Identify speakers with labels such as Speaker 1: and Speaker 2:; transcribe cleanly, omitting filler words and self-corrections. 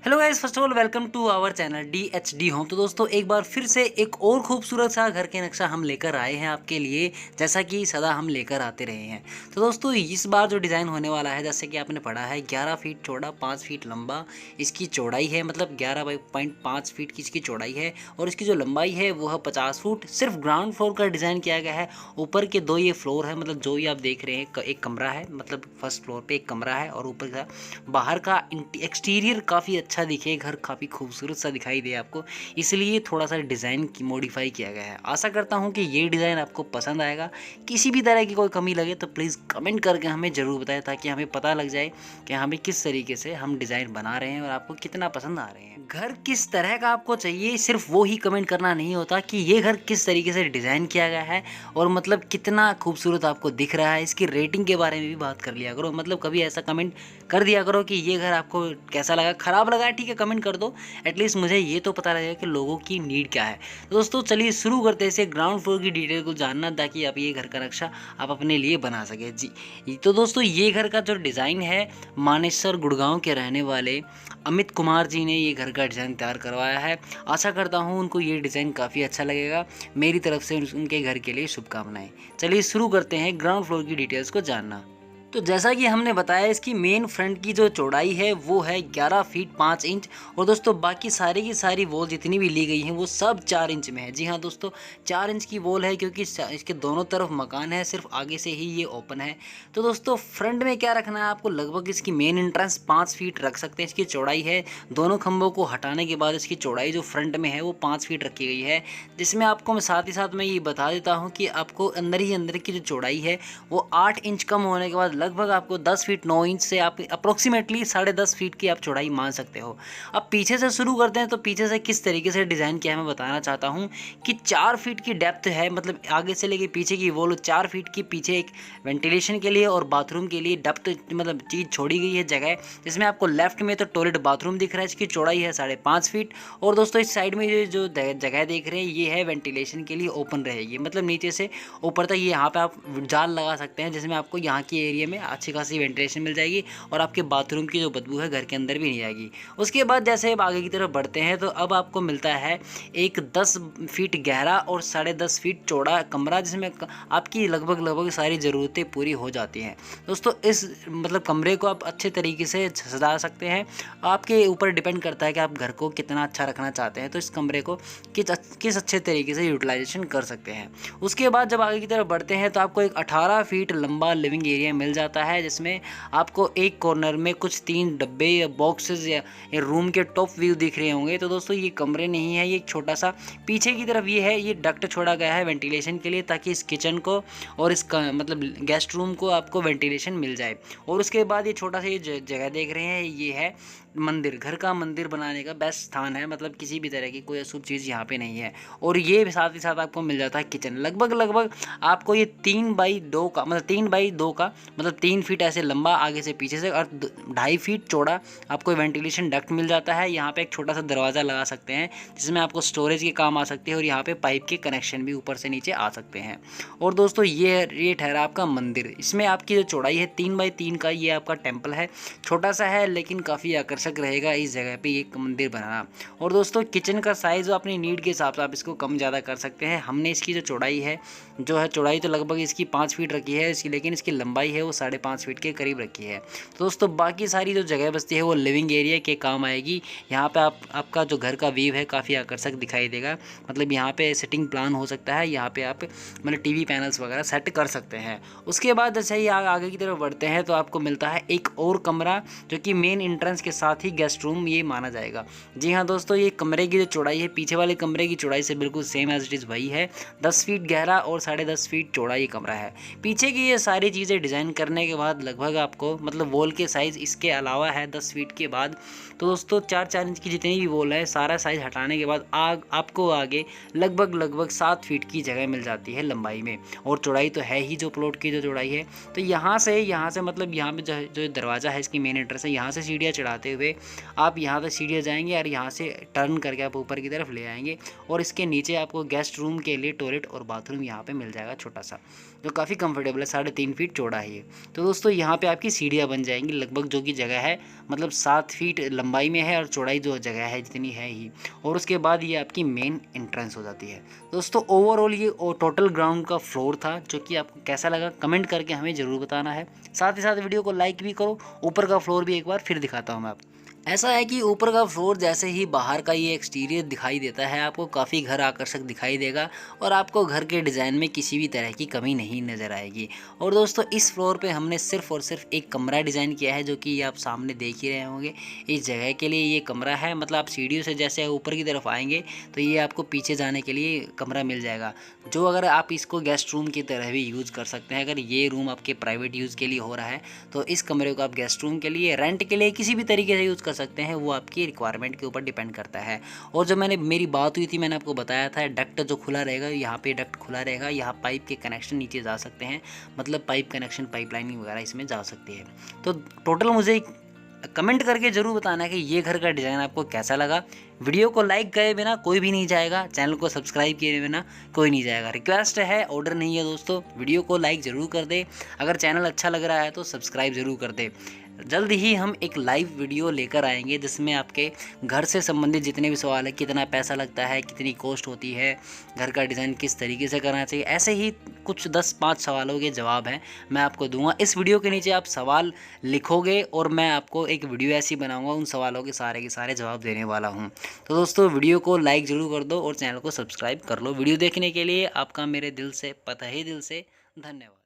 Speaker 1: Hello guys, first of all welcome to our channel DHD home. तो दोस्तों एक बार फिर से एक और खूबसूरत सा घर के नक्शा हम लेकर आए हैं आपके लिए, जैसा कि सदा हम लेकर आते रहे हैं। तो दोस्तों इस बार जो डिज़ाइन होने वाला है, जैसे कि आपने पढ़ा है 11 फीट चौड़ा 5 फीट लंबा इसकी चौड़ाई है, मतलब 11.5 फीट की इसकी चौड़ाई है। और इसकी जो लंबाई है वो है 50 फुट। सिर्फ ग्राउंड फ्लोर का डिज़ाइन किया गया है। ऊपर के दो ये फ्लोर है, मतलब जो ये आप देख रहे हैं एक कमरा है, मतलब फर्स्ट फ्लोर पे एक कमरा है और ऊपर का बाहर का एक्सटीरियर काफ़ी अच्छा दिखे, घर काफ़ी खूबसूरत सा दिखाई दे आपको, इसलिए थोड़ा सा डिज़ाइन की मॉडिफाई किया गया है। आशा करता हूँ कि ये डिज़ाइन आपको पसंद आएगा। किसी भी तरह की कोई कमी लगे तो प्लीज़ कमेंट करके हमें ज़रूर बताएं, ताकि हमें पता लग जाए कि हमें किस तरीके से हम डिज़ाइन बना रहे हैं और आपको कितना पसंद आ रहे हैं। घर किस तरह का आपको चाहिए, सिर्फ वो ही कमेंट करना नहीं होता कि ये घर किस तरीके से डिज़ाइन किया गया है और मतलब कितना खूबसूरत आपको दिख रहा है। इसकी रेटिंग के बारे में भी बात कर लिया करो, मतलब कभी ऐसा कमेंट कर दिया करो कि ये घर आपको कैसा लगा। ख़राब लगा है ठीक है, कमेंट कर दो, एटलीस्ट मुझे ये तो पता लगेगा कि लोगों की नीड क्या है। तो दोस्तों चलिए शुरू करते हैं इसे ग्राउंड फ्लोर की डिटेल को जानना, ताकि आप ये घर का नक्शा आप अपने लिए बना सके जी। तो दोस्तों ये घर का जो डिज़ाइन है, मानेसर गुड़गांव के रहने वाले अमित कुमार जी ने ये घर का डिज़ाइन तैयार करवाया है। आशा करता हूँ उनको ये डिज़ाइन काफ़ी अच्छा लगेगा। मेरी तरफ से उनके घर के लिए शुभकामनाएं। चलिए शुरू करते हैं ग्राउंड फ्लोर की डिटेल्स को जानना। तो जैसा कि हमने बताया, इसकी मेन फ्रंट की जो चौड़ाई है वो है 11 फीट 5 इंच। और दोस्तों बाकी सारी की सारी वॉल जितनी भी ली गई हैं वो सब 4 इंच में है। जी हाँ दोस्तों, 4 इंच की वॉल है, क्योंकि इसके दोनों तरफ मकान है, सिर्फ आगे से ही ये ओपन है। तो दोस्तों फ्रंट में क्या रखना है आपको, लगभग इसकी मेन एंट्रेंस 5 फीट रख सकते हैं। इसकी चौड़ाई है, दोनों खंभों को हटाने के बाद इसकी चौड़ाई जो फ्रंट में है वो 5 फीट रखी गई है। जिसमें आपको मैं साथ ही साथ मैं ये बता देता हूँ कि आपको अंदर ही अंदर की जो चौड़ाई है वो 8 इंच कम होने के बाद लगभग आपको 10 फीट 9 इंच से आप अप्रोक्सीमेटली 10.5 फीट की आप चौड़ाई मान सकते हो। अब पीछे से शुरू करते हैं। तो पीछे से किस तरीके से डिज़ाइन किया है मैं बताना चाहता हूँ कि 4 फीट की डेप्थ है, मतलब आगे से लेके पीछे की वॉल 4 फीट की पीछे एक वेंटिलेशन के लिए और बाथरूम के लिए डेप्थ मतलब चीज़ छोड़ी गई है जगह, जिसमें आपको लेफ्ट में तो टॉयलेट बाथरूम दिख रहा है, इसकी चौड़ाई है 5.5 फीट। और दोस्तों इस साइड में ये जो जगह देख रहे हैं ये है वेंटिलेशन के लिए ओपन रहेगी, मतलब नीचे से ऊपर तक ये यहाँ पे आप जाल लगा सकते हैं, जिसमें आपको यहाँ की एरिया में अच्छी खासी वेंटिलेशन मिल जाएगी और आपके बाथरूम की जो बदबू है घर के अंदर भी नहीं आएगी। उसके बाद जैसे अब आगे की तरफ बढ़ते हैं तो अब आपको मिलता है एक 10 फीट गहरा और 10.5 फीट चौड़ा कमरा, जिसमें आपकी लगभग सारी ज़रूरतें पूरी हो जाती हैं। दोस्तों इस मतलब कमरे को आप अच्छे तरीके से सजा सकते हैं, आपके ऊपर डिपेंड करता है कि आप घर को कितना अच्छा रखना चाहते हैं। तो इस कमरे को किस अच्छे तरीके से यूटिलाइजेशन कर सकते हैं। उसके बाद जब आगे की तरफ बढ़ते हैं तो आपको एक 18 फीट लंबा लिविंग एरिया मिल जाता है, जिसमें आपको एक कॉर्नर में कुछ 3 डब्बे या बॉक्सेस या रूम के टॉप व्यू दिख रहे होंगे। तो दोस्तों ये कमरे नहीं है, ये एक छोटा सा पीछे की तरफ ये डक्ट छोड़ा गया है वेंटिलेशन के लिए, ताकि इस किचन को और इस मतलब गेस्ट रूम को आपको वेंटिलेशन मिल जाए। और उसके बाद ये छोटा सा ये जगह देख रहे हैं, ये है मंदिर। घर का मंदिर बनाने का बेस्ट स्थान है, मतलब किसी भी तरह की कोई अशुभ चीज़ यहाँ पे नहीं है। और ये साथ ही साथ आपको मिल जाता है किचन। लगभग आपको ये 3x2 का मतलब 3x2 का मतलब 3 फीट ऐसे लंबा आगे से पीछे से और 2.5 फीट चौड़ा आपको वेंटिलेशन डक्ट मिल जाता है। यहाँ पे एक छोटा सा दरवाज़ा लगा सकते हैं, जिसमें आपको स्टोरेज के काम आ सकते हैं और यहाँ पे पाइप के कनेक्शन भी ऊपर से नीचे आ सकते हैं। और दोस्तों ये ठहरा आपका मंदिर। इसमें आपकी जो चौड़ाई है 3x3 का, ये आपका टेम्पल है। छोटा सा है लेकिन काफ़ी आकर्षक रहेगा इस जगह पे एक मंदिर बनाना। और दोस्तों किचन का साइज़ अपनी नीड के हिसाब से आप इसको कम ज़्यादा कर सकते हैं। हमने इसकी जो चौड़ाई है चौड़ाई तो लगभग इसकी 5 फीट रखी है इसकी, लेकिन इसकी लंबाई है वो 5.5 फीट के करीब रखी है। तो दोस्तों बाकी सारी जो जगह बचती है वो लिविंग एरिया के काम आएगी। यहाँ पे आपका जो घर का व्यू है काफ़ी आकर्षक दिखाई देगा, मतलब यहाँ पे सिटिंग प्लान हो सकता है, यहाँ पे आप मतलब टीवी पैनल्स वगैरह सेट कर सकते हैं। उसके बाद जैसे ही आगे की तरफ बढ़ते हैं तो आपको मिलता है एक और कमरा, जो कि मेन एंट्रेंस के साथ ही गेस्ट रूम ये माना जाएगा। जी हाँ दोस्तों, ये कमरे की जो चौड़ाई है पीछे वाले कमरे की चौड़ाई से बिल्कुल सेम एज इट इज़ वही है। 10 फीट गहरा और 10.5 फीट चौड़ा ये कमरा है। पीछे की ये सारी चीज़ें डिज़ाइन करने के बाद लगभग आपको मतलब वॉल के साइज़ इसके अलावा है 10 फीट के बाद। तो दोस्तों 4 इंच की जितनी भी वॉल है सारा साइज़ हटाने के बाद आपको आगे लगभग 7 फीट की जगह मिल जाती है लंबाई में। और चौड़ाई तो है ही जो प्लॉट की जो चौड़ाई है। तो यहाँ से मतलब यहाँ पे जो दरवाज़ा है इसकी मेन एंट्रेंस है, यहाँ से सीढ़ियाँ चढ़ाते हुए आप यहाँ तक सीढ़ियाँ जाएंगे और यहाँ से टर्न करके आप ऊपर की तरफ ले आएंगे। और इसके नीचे आपको गेस्ट रूम के लिए टॉयलेट और बाथरूम यहाँ पे मिल जाएगा छोटा सा, जो काफ़ी कंफर्टेबल है, 3.5 फीट चौड़ा है ये। तो दोस्तों यहाँ पे आपकी सीढ़ियाँ बन जाएंगी लगभग, जो कि जगह है मतलब 7 फीट लंबाई में है और चौड़ाई जो जगह है जितनी है ही। और उसके बाद ये आपकी मेन एंट्रेंस हो जाती है। दोस्तों ओवरऑल ये टोटल ग्राउंड का फ्लोर था, जो कि आपको कैसा लगा कमेंट करके हमें ज़रूर बताना है। साथ ही साथ वीडियो को लाइक भी करो। ऊपर का फ्लोर भी एक बार फिर दिखाता हूँ मैं आपको। ऐसा है कि ऊपर का फ्लोर जैसे ही बाहर का ये एक्सटीरियर दिखाई देता है, आपको काफ़ी घर आकर्षक दिखाई देगा और आपको घर के डिज़ाइन में किसी भी तरह की कमी नहीं नज़र आएगी। और दोस्तों इस फ्लोर पे हमने सिर्फ और सिर्फ एक कमरा डिज़ाइन किया है, जो कि ये आप सामने देख ही रहे होंगे। इस जगह के लिए ये कमरा है, मतलब आप सीढ़ियों से जैसे ऊपर की तरफ आएंगे तो ये आपको पीछे जाने के लिए कमरा मिल जाएगा, जो अगर आप इसको गेस्ट रूम की तरह भी यूज़ कर सकते हैं। अगर ये रूम आपके प्राइवेट यूज़ के लिए हो रहा है तो इस कमरे को आप गेस्ट रूम के लिए, रेंट के लिए, किसी भी तरीके से यूज़ कर सकते हैं। वो आपकी रिक्वायरमेंट के ऊपर डिपेंड करता है। और जो मेरी बात हुई थी, मैंने आपको बताया था डक्ट जो खुला रहेगा, यहाँ पे डक्ट खुला रहेगा, यहाँ पाइप के कनेक्शन नीचे जा सकते हैं, मतलब पाइप कनेक्शन, पाइपलाइनिंग वगैरह इसमें जा सकती है। तो टोटल मुझे कमेंट करके ज़रूर बताना कि ये घर का डिज़ाइन आपको कैसा लगा। वीडियो को लाइक करे बिना कोई भी नहीं जाएगा, चैनल को सब्सक्राइब किए बिना कोई नहीं जाएगा। रिक्वेस्ट है, ऑर्डर नहीं है दोस्तों। वीडियो को लाइक ज़रूर कर दे, अगर चैनल अच्छा लग रहा है तो सब्सक्राइब ज़रूर कर दे। जल्द ही हम एक लाइव वीडियो लेकर आएंगे जिसमें आपके घर से संबंधित जितने भी सवाल है, कितना पैसा लगता है, कितनी कॉस्ट होती है, घर का डिज़ाइन किस तरीके से करना चाहिए, ऐसे ही कुछ 10-5 सवालों के जवाब हैं मैं आपको दूंगा। इस वीडियो के नीचे आप सवाल लिखोगे और मैं आपको एक वीडियो ऐसी बनाऊंगा, उन सवालों के सारे जवाब देने वाला हूं। तो दोस्तों वीडियो को लाइक ज़रूर कर दो और चैनल को सब्सक्राइब कर लो। वीडियो देखने के लिए आपका मेरे दिल से, पता ही दिल से धन्यवाद।